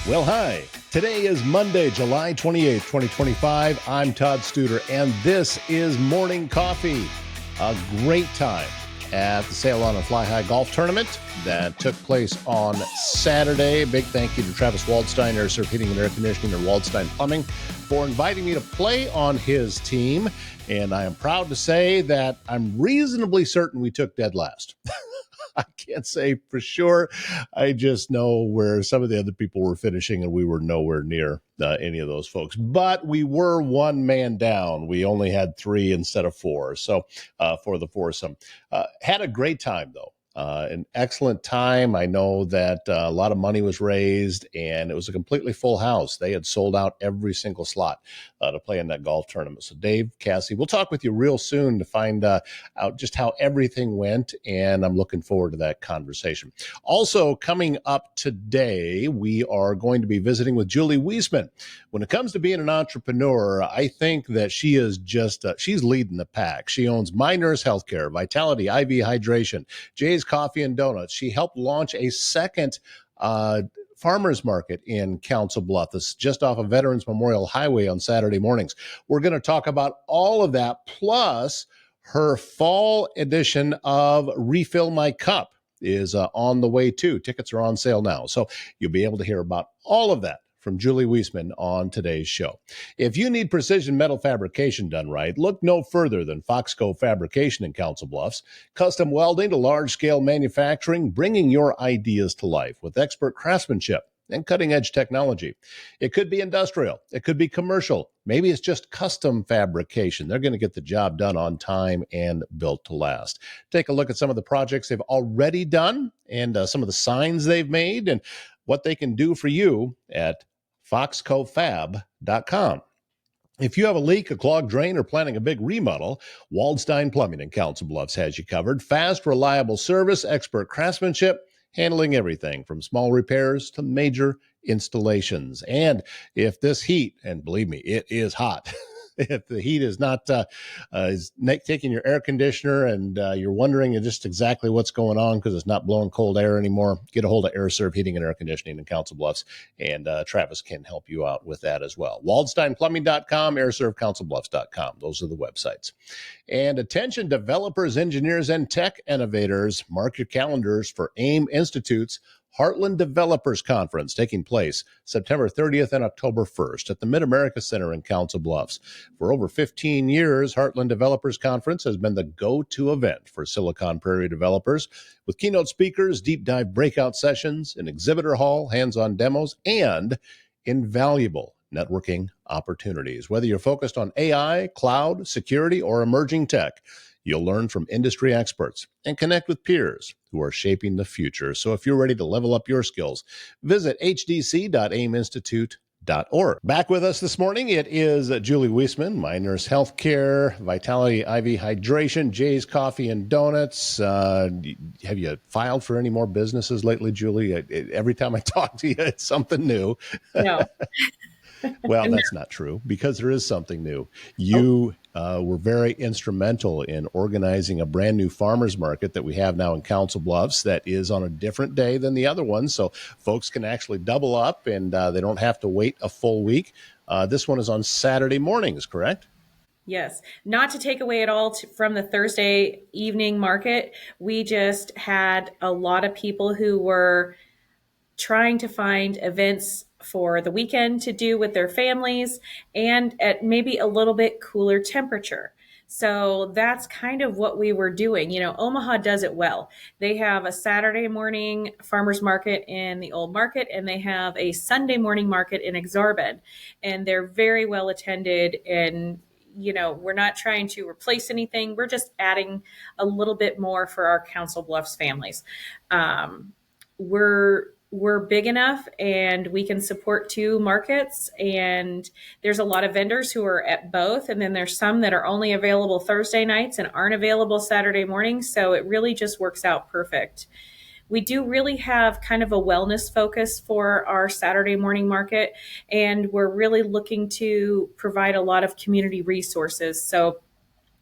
Well, hi. Today is Monday, July 28th, 2025. I'm Todd Studer, and this is Morning Coffee. A great time at the Sail On and Fly High Golf Tournament that took place on Saturday. Big thank you to Travis Waldstein, Air Serv Heating and Air Conditioning, and Waldstein Plumbing for inviting me to play on his team. And I am proud to say that I'm reasonably certain we took dead last. I can't say for sure. I just know where some of the other people were finishing, and we were nowhere near any of those folks. But we were one man down. We only had three instead of four. So for the foursome, had a great time though. An excellent time. I know that a lot of money was raised, and it was a completely full house. They had sold out every single slot to play in that golf tournament. So Dave, Cassie, we'll talk with you real soon to find out just how everything went, and I'm looking forward to that conversation. Also, coming up today, we are going to be visiting with Julie Wysmann. When it comes to being an entrepreneur, I think that she is just, she's leading the pack. She owns My Nurse Healthcare, Vitality IV Hydration, Jay's Coffee and Donuts. She helped launch a second farmers market in Council Bluffs, just off of Veterans Memorial Highway on Saturday mornings. We're going to talk about all of that, plus her fall edition of Refill My Cup is on the way too. Tickets are on sale now. So you'll be able to hear about all of that from Julie Wysmann on today's show. If you need precision metal fabrication done right, look no further than Foxco Fabrication in Council Bluffs. Custom welding to large-scale manufacturing, bringing your ideas to life with expert craftsmanship and cutting-edge technology. It could be industrial. It could be commercial. Maybe it's just custom fabrication. They're going to get the job done on time and built to last. Take a look at some of the projects they've already done and some of the signs they've made and what they can do for you at foxcofab.com. If you have a leak, a clogged drain, or planning a big remodel, Waldstein Plumbing in Council Bluffs has you covered. Fast, reliable service, expert craftsmanship, handling everything from small repairs to major installations. And if this heat, and believe me, it is hot, if the heat is not taking your air conditioner and you're wondering just exactly what's going on because it's not blowing cold air anymore, get a hold of Air Serv Heating and Air Conditioning in Council Bluffs, and Travis can help you out with that as well. WaldsteinPlumbing.com, AirServCouncilBluffs.com. Those are the websites. And attention developers, engineers, and tech innovators, mark your calendars for AIM Institute's Heartland Developers Conference taking place September 30th and October 1st at the Mid-America Center in Council Bluffs. For over 15 years, Heartland Developers Conference has been the go-to event for Silicon Prairie developers, with keynote speakers, deep dive breakout sessions, an exhibitor hall, hands-on demos, and invaluable networking opportunities. Whether you're focused on AI, cloud, security, or emerging tech, you'll learn from industry experts and connect with peers who are shaping the future. So if you're ready to level up your skills, visit hdc.aiminstitute.org. Back with us this morning, it is Julie Wysmann, My Nurse Healthcare, Vitality IV Hydration, Jay's Coffee and Donuts. Have you filed for any more businesses lately, Julie? Every time I talk to you, it's something new. No. Well, that's not true, because there is something new. You were very instrumental in organizing a brand new farmers market that we have now in Council Bluffs that is on a different day than the other one. So folks can actually double up and they don't have to wait a full week. This one is on Saturday mornings, correct? Yes. Not to take away at all from the Thursday evening market. We just had a lot of people who were trying to find events for the weekend to do with their families and at maybe a little bit cooler temperature. So that's kind of what we were doing. You know, Omaha does it well. They have a Saturday morning farmers market in the old market, and they have a Sunday morning market in Exarban, and they're very well attended. And you know, we're not trying to replace anything. We're just adding a little bit more for our Council Bluffs families. We're big enough and we can support two markets, and there's a lot of vendors who are at both, and then there's some that are only available Thursday nights and aren't available Saturday mornings, so it really just works out perfect. We do really have kind of a wellness focus for our Saturday morning market, and we're really looking to provide a lot of community resources. So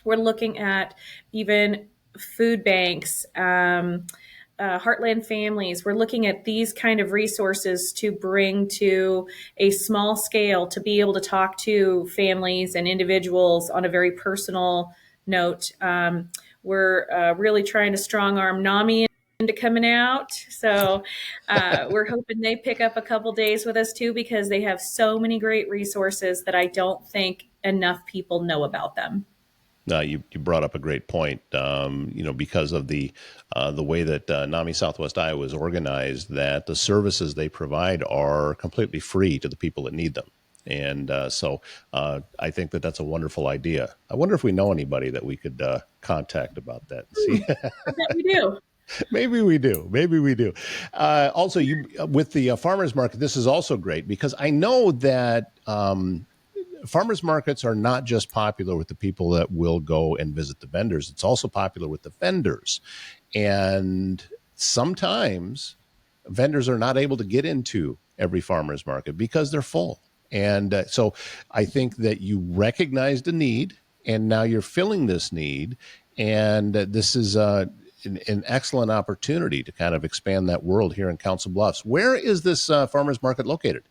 we're looking at even food banks, Heartland Families. We're looking at these kind of resources to bring to a small scale to be able to talk to families and individuals on a very personal note. We're really trying to strong arm NAMI into coming out. So we're hoping they pick up a couple days with us too, because they have so many great resources that I don't think enough people know about them. You brought up a great point. Because of the way that NAMI Southwest Iowa is organized, that the services they provide are completely free to the people that need them. And I think that that's a wonderful idea. I wonder if we know anybody that we could contact about that and see. I bet we do. Maybe we do. Maybe we do. Also, you with the farmers market, this is also great because I know that farmers markets are not just popular with the people that will go and visit the vendors. It's also popular with the vendors. And sometimes vendors are not able to get into every farmers market because they're full. And so I think that you recognized a need and now you're filling this need. And this is an excellent opportunity to kind of expand that world here in Council Bluffs. Where is this farmers market located?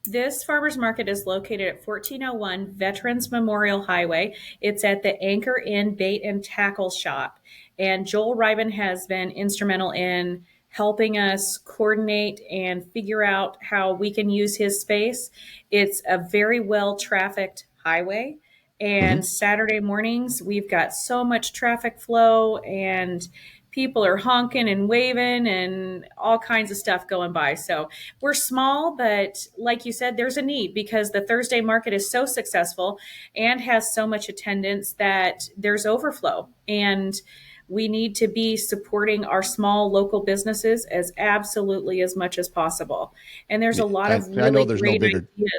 This farmers market is located at 1401 Veterans Memorial Highway. It's at the Anchor Inn Bait and Tackle Shop. And Joel Ryben has been instrumental in helping us coordinate and figure out how we can use his space. It's a very well trafficked highway. Mm-hmm. And Saturday mornings, we've got so much traffic flow, and people are honking and waving and all kinds of stuff going by. So we're small, but like you said, there's a need because the Thursday market is so successful and has so much attendance that there's overflow. And we need to be supporting our small local businesses as absolutely as much as possible. And there's a lot of I know really there's no great bigger. ideas.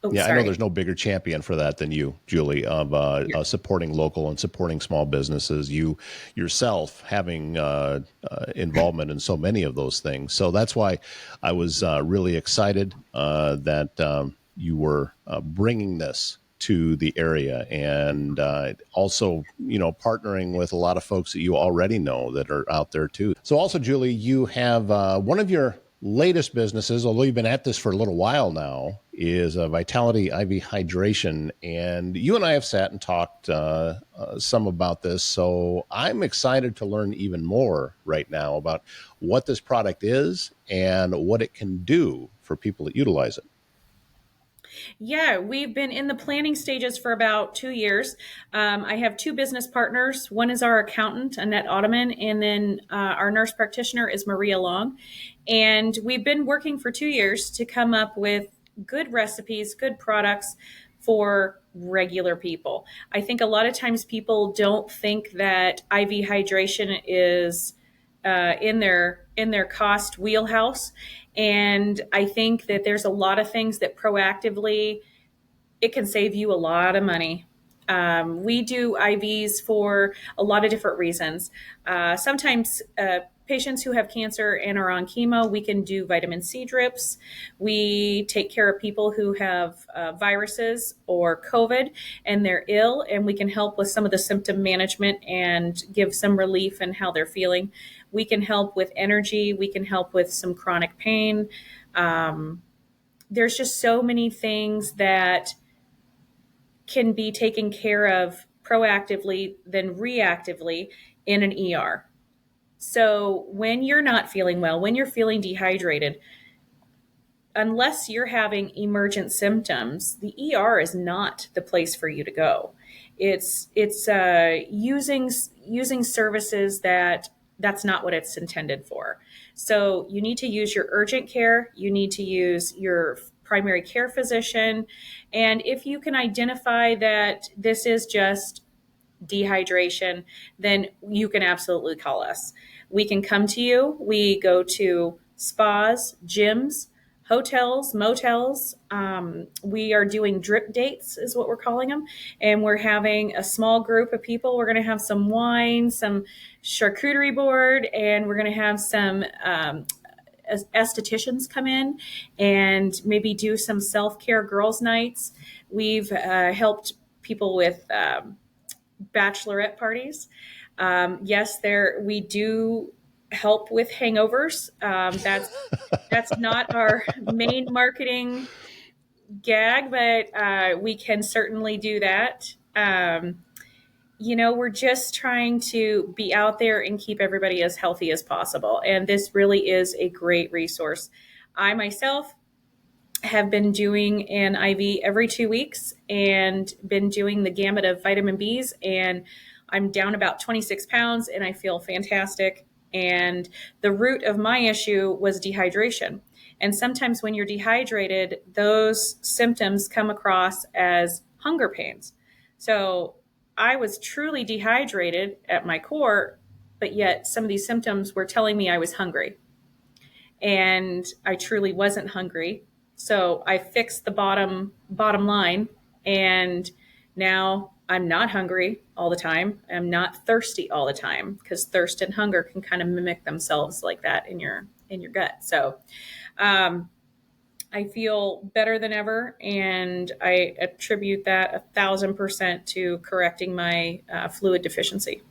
Oh, Yeah, I know sorry. there's no bigger champion for that than you, Julie, of supporting local and supporting small businesses. You yourself having involvement in so many of those things. So that's why I was really excited that you were bringing this to the area and also, partnering with a lot of folks that you already know that are out there too. So also, Julie, you have one of your latest businesses, although you've been at this for a little while now, is Vitality IV Hydration. And you and I have sat and talked some about this. So I'm excited to learn even more right now about what this product is and what it can do for people that utilize it. Yeah, we've been in the planning stages for about 2 years. I have two business partners. One is our accountant, Annette Ottoman, and then our nurse practitioner is Maria Long. And we've been working for 2 years to come up with good recipes, good products for regular people. I think a lot of times people don't think that IV hydration is in their cost wheelhouse. And I think that there's a lot of things that proactively it can save you a lot of money. We do IVs for a lot of different reasons. Sometimes patients who have cancer and are on chemo, we can do vitamin C drips. We take care of people who have viruses or COVID and they're ill, and we can help with some of the symptom management and give some relief in how they're feeling. We can help with energy. We can help with some chronic pain. There's just so many things that can be taken care of proactively than reactively in an ER. So when you're not feeling well, when you're feeling dehydrated, unless you're having emergent symptoms, the ER is not the place for you to go. It's using services that's not what it's intended for. So you need to use your urgent care. You need to use your primary care physician. And if you can identify that this is just dehydration, then you can absolutely call us. We can come to you. We go to spas, gyms, hotels, motels. We are doing drip dates, is what we're calling them. And we're having a small group of people. We're going to have some wine, some charcuterie board, and we're going to have some estheticians come in and maybe do some self-care girls' nights. We've helped people with bachelorette parties. Yes, there we do help with hangovers. That's not our main marketing gag, but we can certainly do that. We're just trying to be out there and keep everybody as healthy as possible. And this really is a great resource. I myself have been doing an IV every 2 weeks and been doing the gamut of vitamin Bs. And I'm down about 26 pounds and I feel fantastic. And the root of my issue was dehydration. And sometimes when you're dehydrated, those symptoms come across as hunger pains. So I was truly dehydrated at my core, but yet some of these symptoms were telling me I was hungry. And I truly wasn't hungry. So I fixed the bottom line, and now I'm not hungry all the time. I'm not thirsty all the time, because thirst and hunger can kind of mimic themselves like that in your gut. So I feel better than ever, and I attribute that 1,000% to correcting my fluid deficiency.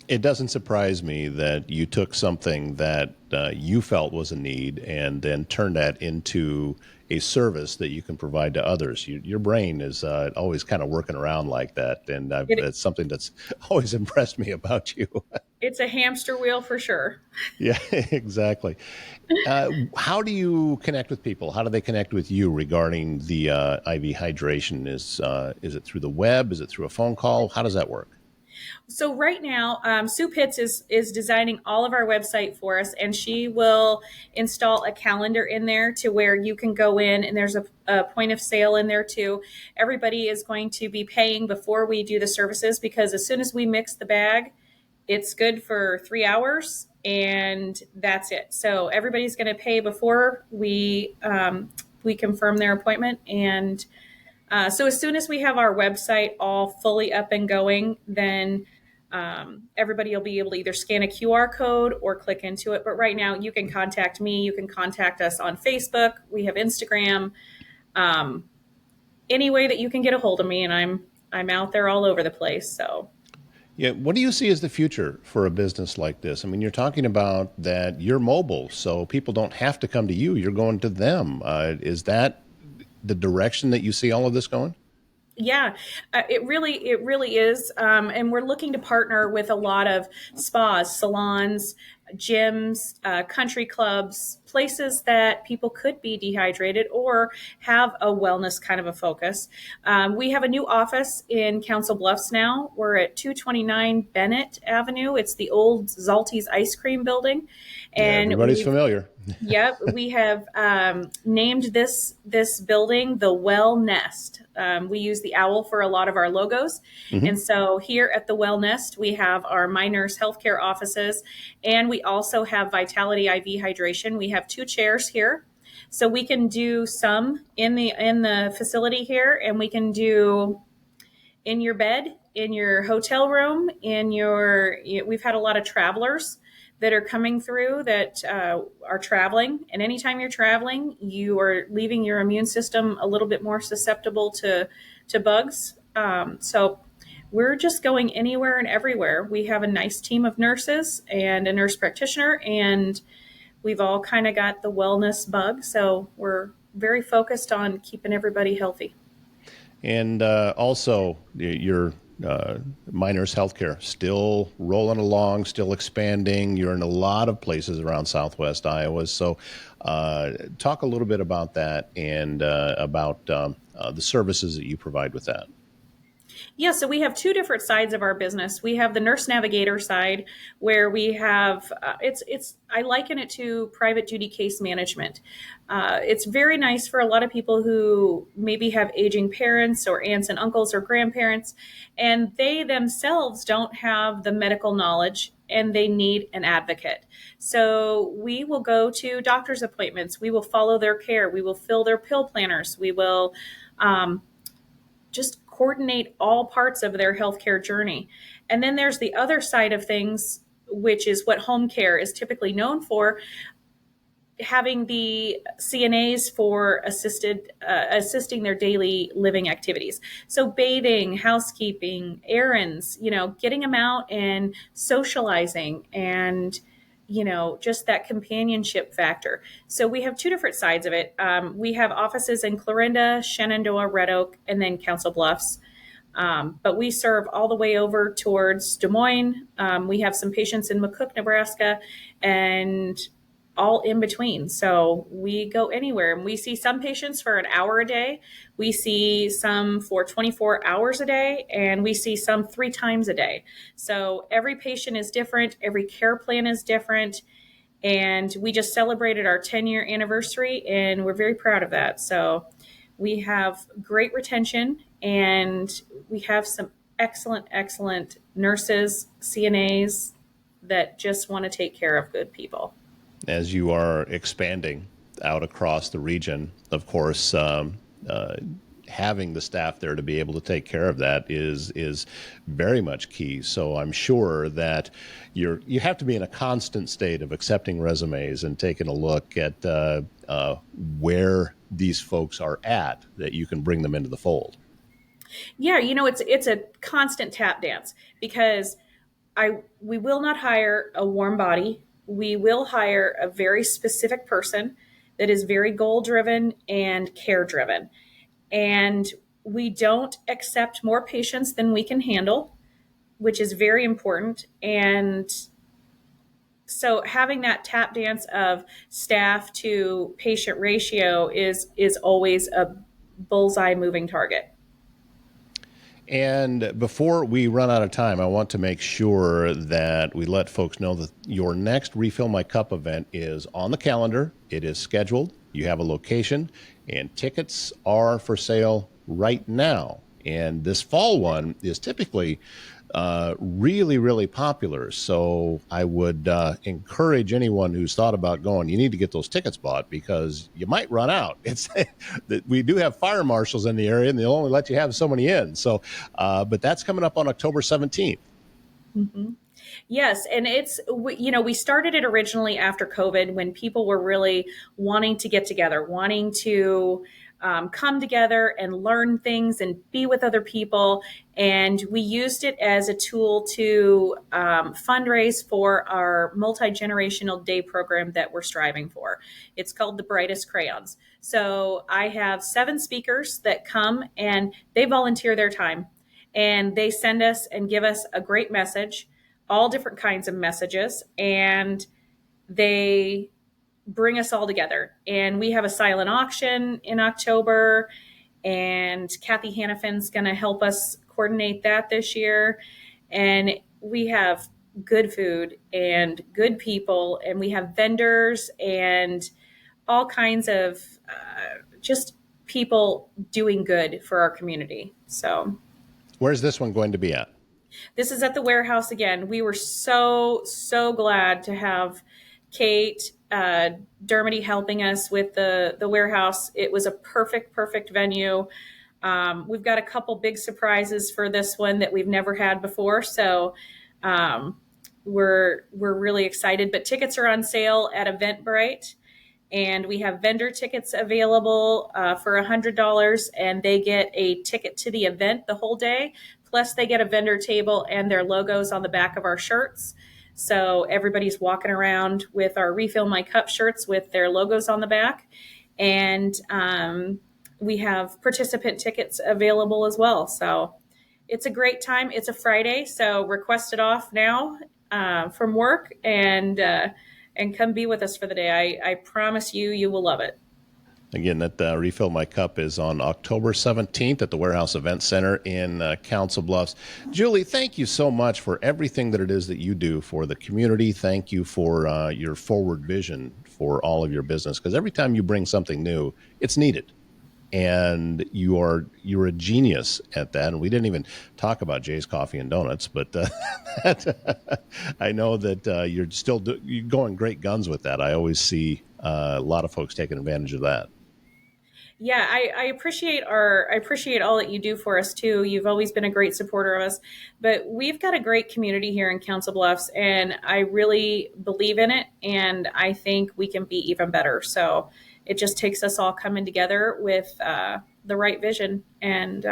It doesn't surprise me that you took something that you felt was a need and then turned that into a service that you can provide to others. Your brain is always kind of working around like that, and It, that's something that's always impressed me about you. it's a hamster wheel for sure. Yeah, exactly. How do you connect with people? How do they connect with you regarding the IV hydration? Is it through the web? Is it through a phone call? How does that work? So right now, Sue Pitts is designing all of our website for us, and she will install a calendar in there to where you can go in, and there's a point of sale in there too. Everybody is going to be paying before we do the services, because as soon as we mix the bag, it's good for 3 hours, and that's it. So everybody's going to pay before we confirm their appointment. And so as soon as we have our website all fully up and going, then everybody will be able to either scan a QR code or click into it. But right now, you can contact me. You can contact us on Facebook. We have Instagram. Um, any way that you can get a hold of me, and I'm out there all over the place. So Yeah, what do you see as the future for a business like this? I mean, you're talking about that you're mobile, so people don't have to come to you; you're going to them. Is that the direction that you see all of this going? yeah, it really is, and we're looking to partner with a lot of spas, salons, gyms, country clubs, places that people could be dehydrated or have a wellness kind of a focus. We have a new office in Council Bluffs now. We're at 229 Bennett Avenue. It's the old Zalty's ice cream building, Yeah, and everybody's we've familiar. Yep, we have named this building the Well Nest. We use the owl for a lot of our logos, Hmm. and so here at the Well Nest, we have our miners healthcare offices, and we also have Vitality IV hydration. We have two chairs here, so we can do some in the facility here, and we can do in your bed, in your hotel room, we've had a lot of travelers that are coming through that are traveling. And anytime you're traveling, you are leaving your immune system a little bit more susceptible to bugs. So we're just going anywhere and everywhere. We have a nice team of nurses and a nurse practitioner, and we've all kind of got the wellness bug. So we're very focused on keeping everybody healthy. And also, your miners healthcare still rolling along, still expanding. You're in a lot of places around Southwest Iowa. So, talk a little bit about that and about the services that you provide with that. Yeah, so we have two different sides of our business. We have the nurse navigator side, where we have it's I liken it to private duty case management. It's very nice for a lot of people who maybe have aging parents or aunts and uncles or grandparents, and they themselves don't have the medical knowledge and they need an advocate. So we will go to doctor's appointments. We will follow their care. We will fill their pill planners. We will just coordinate all parts of their healthcare journey. And then there's the other side of things, which is what home care is typically known for. having the CNAs for assisting their daily living activities. So bathing, housekeeping, errands, getting them out and socializing and just that companionship factor. So we have two different sides of it. We have offices in Clarinda, Shenandoah, Red Oak, and then Council Bluffs. But we serve all the way over towards Des Moines. We have some patients in McCook, Nebraska, and all in between. So we go anywhere, and we see some patients for an hour a day. We see some for 24 hours a day, and we see some 3 times a day. So every patient is different. Every care plan is different. And we just celebrated our 10-year anniversary, and we're very proud of that. So we have great retention, and we have some excellent nurses, CNAs that just want to take care of good people. As you are expanding out across the region, of course, having the staff there to be able to take care of that is very much key. So I'm sure that you have to be in a constant state of accepting resumes and taking a look at where these folks are at, that you can bring them into the fold. Yeah, it's a constant tap dance, because we will not hire a warm body. We will hire a very specific person that is very goal driven and care driven. And we don't accept more patients than we can handle, which is very important. And so having that tap dance of staff to patient ratio is always a bullseye moving target. And before we run out of time, I want to make sure that we let folks know that your next Refill My Cup event is on the calendar. It is scheduled. You have a location, and tickets are for sale right now. And this fall one is typically really, really popular. So I would encourage anyone who's thought about going, you need to get those tickets bought, because you might run out. It's we do have fire marshals in the area, and they'll only let you have so many in. So, but that's coming up on October 17th. Mm-hmm. Yes, and we started it originally after COVID, when people were really wanting to get together, wanting to come together and learn things and be with other people. And we used it as a tool to fundraise for our multi-generational day program that we're striving for. It's called The Brightest Crayons. So I have 7 speakers that come, and they volunteer their time, and they send us and give us a great message, all different kinds of messages, and they bring us all together. And we have a silent auction in October, and Kathy Hannafin's going to help us coordinate that this year. And we have good food and good people, and we have vendors and all kinds of just people doing good for our community. So where's this one going to be at? This is at the warehouse again. We were so glad to have Kate Dermody helping us with the warehouse. It was a perfect venue. We've got a couple big surprises for this one that we've never had before. So we're really excited. But tickets are on sale at Eventbrite. And we have vendor tickets available for $100, and they get a ticket to the event the whole day. Plus, they get a vendor table and their logos on the back of our shirts. So everybody's walking around with our Refill My Cup shirts with their logos on the back. And we have participant tickets available as well. So it's a great time. It's a Friday, so request it off now from work, and come be with us for the day. I promise you will love it. Again, that Refill My Cup is on October 17th at the Warehouse Event Center in Council Bluffs. Julie, thank you so much for everything that it is that you do for the community. Thank you for your forward vision for all of your business, because every time you bring something new, it's needed. And you're a genius at that. And we didn't even talk about Jay's Coffee and Donuts, but I know that you're still you're going great guns with that. I always see a lot of folks taking advantage of that. Yeah, I appreciate all that you do for us too. You've always been a great supporter of us, but we've got a great community here in Council Bluffs, and I really believe in it, and I think we can be even better. So it just takes us all coming together with the right vision, and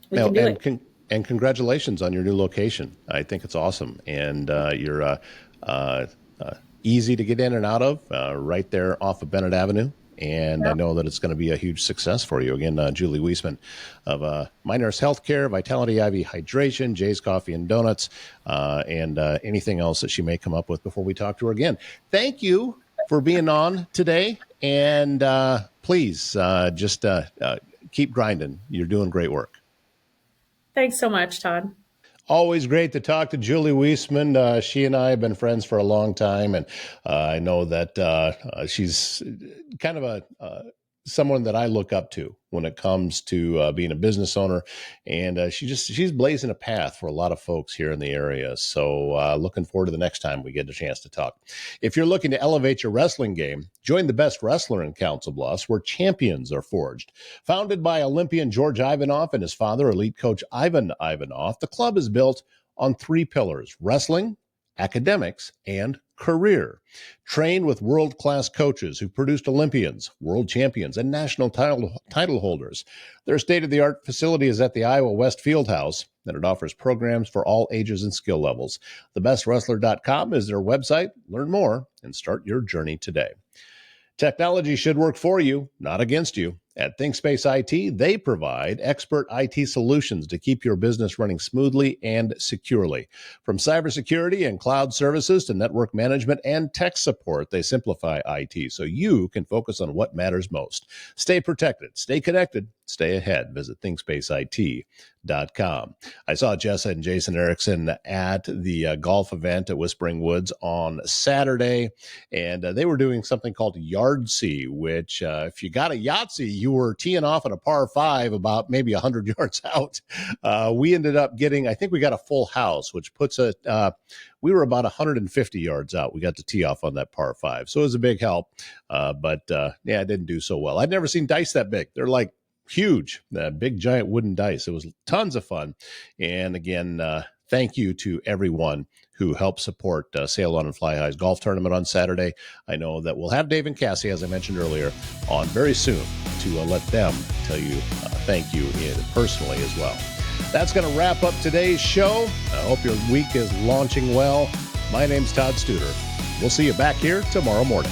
we Now, can do it. and congratulations on your new location. I think it's awesome, and you're uh, easy to get in and out of, right there off of Bennett Avenue. And I Yeah. know that it's going to be a huge success for you. Again, Julie Wysmann of My Nurse Healthcare, Vitality IV Hydration, Jay's Coffee and Donuts, and anything else that she may come up with before we talk to her again. Thank you for being on today. And please just keep grinding. You're doing great work. Thanks so much, Todd. Always great to talk to Julie Wysmann. She and I have been friends for a long time, and I know that she's kind of someone that I look up to when it comes to being a business owner, and she's blazing a path for a lot of folks here in the area. So looking forward to the next time we get a chance to talk. If you're looking to elevate your wrestling game, join the best wrestler in Council Bluffs, where champions are forged. Founded by Olympian George Ivanoff and his father, elite coach Ivan Ivanoff, the club is built on three pillars: wrestling, academics, and career. Trained with world-class coaches who produced Olympians, world champions, and national title holders. Their state-of-the-art facility is at the Iowa West Fieldhouse, and it offers programs for all ages and skill levels. TheBestWrestler.com is their website. Learn more and start your journey today. Technology should work for you, not against you. At ThinkSpace IT, they provide expert IT solutions to keep your business running smoothly and securely. From cybersecurity and cloud services to network management and tech support, they simplify IT so you can focus on what matters most. Stay protected, stay connected, stay ahead. Visit ThinkSpaceIT.com. I saw Jessa and Jason Erickson at the golf event at Whispering Woods on Saturday, and they were doing something called Yardsee, which if you got a Yahtzee, you were teeing off at a par five about maybe 100 yards out. We ended up getting, I think we got a full house, which puts it, we were about 150 yards out. We got to tee off on that par five. So it was a big help. But yeah, I didn't do so well. I'd never seen dice that big. They're like huge, big giant wooden dice. It was tons of fun. And again, thank you to everyone who helped support Sail On and Fly High's golf tournament on Saturday. I know that we'll have Dave and Cassie, as I mentioned earlier, on very soon to let them tell you thank you personally as well. That's going to wrap up today's show. I hope your week is launching well. My name's Todd Studer. We'll see you back here tomorrow morning.